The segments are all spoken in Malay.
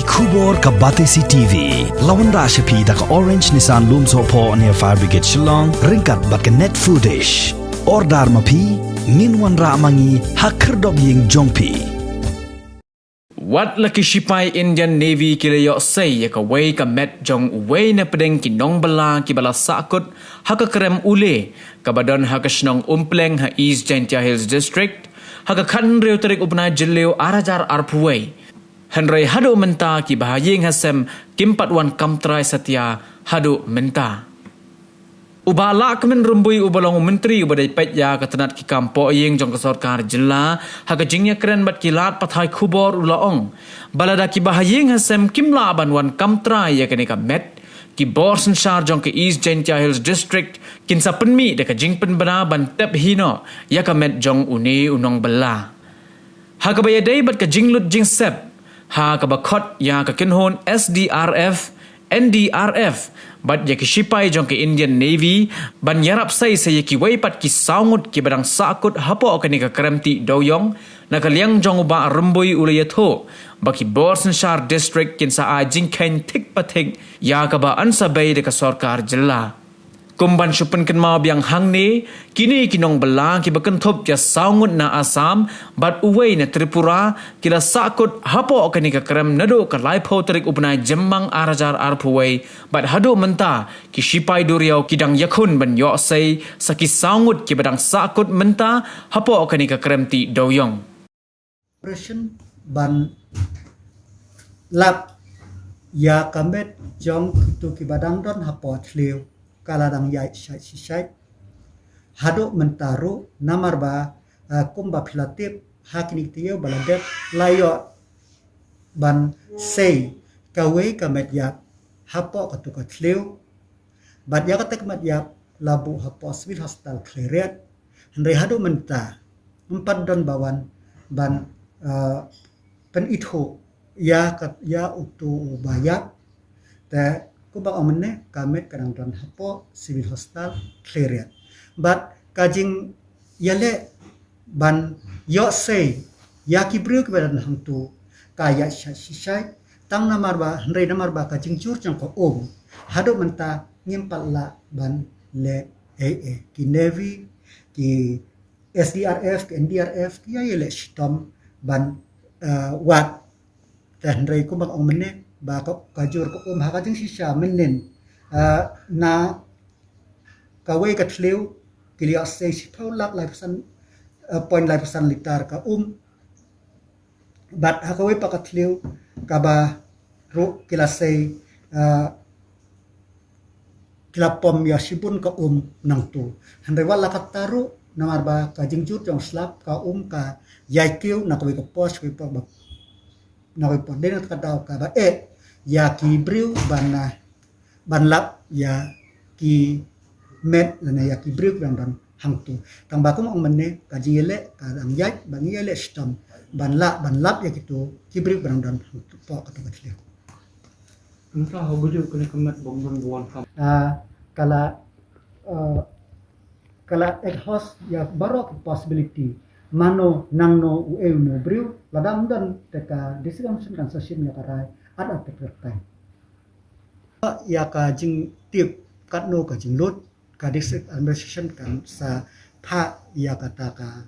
Kubor ka Batesi TV. Lawan Rashapi da ka Orange Nissan Looms Hopo near Fire Brigade Shillong. Ringkat bat ka net footage. Ordar mapi. Minwan Ramangi hakerdog ying jongpi. Wat laki shipai Indian Navy kilayok say yaka way ka met jong way na pedeng kinong bala kibala sakut haka krem ule kabadan haka shnong umpleng ha East Gentia Hills District haka kan reo terik upna jileo arajar arpuway hanray hado menta ki bahayeng hasem kimpat wan kamtrai satya hado menta Ubala kemen rumbui ubalong menteri ubadai petya katanat ki kampo yeng jong kesorkar jela haka jingnya keren bat kilat pathai kubor ulaong balada ki bahayeng hasem kimla ban wan kamtrai ya kene ka met ki borsen shar jong ke East Gentia Hills District kinsa penmi de ka jingpen bana ban tep hino ya ka met jong une unong bela haka bayadai bat ka jinglut jingsep haka bakot ya ka kinhon SDRF NDRF bat ya ki shipai jong ke Indian Navy ban yarap sai ki wai pat ki saungut ki badang sakut hapo ka ni ka kremti doyong na kaliang jong uba rumbui ulayatho baki Borsen Shar District kin sa ajing ken tik patik ya ka ba ansa bay de ka sarkar jilla kumban supen ken ma biang hangne kini kinong belang ki bakentop ya saungut na Assam bat uwei na Tripura kila sakut hapo ka ni ka krem nado ka laipo terik upna jemmang arajar arpuwei bat hado menta ki shipai duriau kidang yakun ban yo sei saki saungut ki badang sakut menta hapo ka ni ka krem ti doyong operation ban lap ya kamet jong tu ki badang don hapo tliu kaladang yai syai hado mentaru namar ba kumba pilatip hakini tiyo baladep layo ban sei kawe kamet yap hapo katuka tliu bat ya katek mat yap labu hapo civil hospital kleret hendai hado menta empat don bawan ban pen itho ya utu bayat te kubang omene kamet kadang don hapo civil hospital kleret but kajing yale ban yo say ya kibruk badan hantu kaya syai tang namar ba hendai namar ba kajing jur jang ko hado menta ngimpal la ban le ki Navy ki SDRF ki NDRF ki ya yele shitom ban wat dan hendai kubang omene ba kajur ko hakajing sisya menen na kawe katliu kilia say sipau lak lai pesan point lai pesan litar ka bat hakawe pakatliu kaba ru kila say kila pom ya sibun ka nang tu handai wala kataru namar ba kajing jur jong slap ka ka yaikiu na kawe ka pos kawe pa na kawe pa den ka daw ka ba ya ki briu banlap ya ki met lana ya ki briu dan hangtu tang bakum ong menne kajile kadang yai bangi yele stom banlap ya gitu ki briu dan hangtu po kata kecil entah hobuju kena kemat bongbong buan kam kala ek host ya barok possibility mano nangno no briu ladam dan teka disigam sun kan session ya karai ada terpetai ya ka jing tip katno ka jing lot ka district administration kan sa pha ya kata ka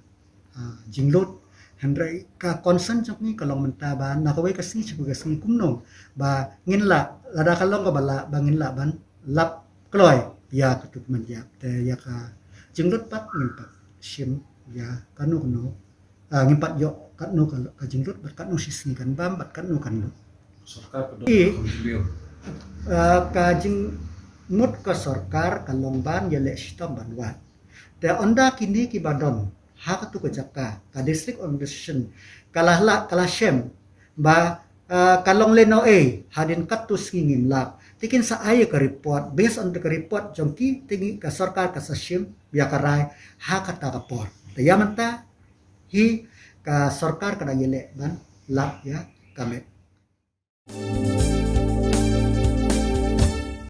jing lot hendrai ka concern jok ni kalong menta ba na ka wei ka si chuga si kumno ba ngin la lada kalong ka bala ba ngin la ban lap kloy ya ka tup man ya te ya ka jing lot pat ngin pat sim ya kanu no ngin pat yo katno ka jing lot bat katno sisi kan bam bat katno kan lo sarkar kajing mut ke sarkar kalong ban yele sistem banwan te onda kini ki badon hak tu ke jaka ka district administration kalah shem ba kalong leno hadin katus ngin lap tikin sa ayo ke report based on the report jongki tingi ka sarkar ka sashim biya karai hak ta ka por te yamanta hi ka sarkar kada yele ban lap ya kamet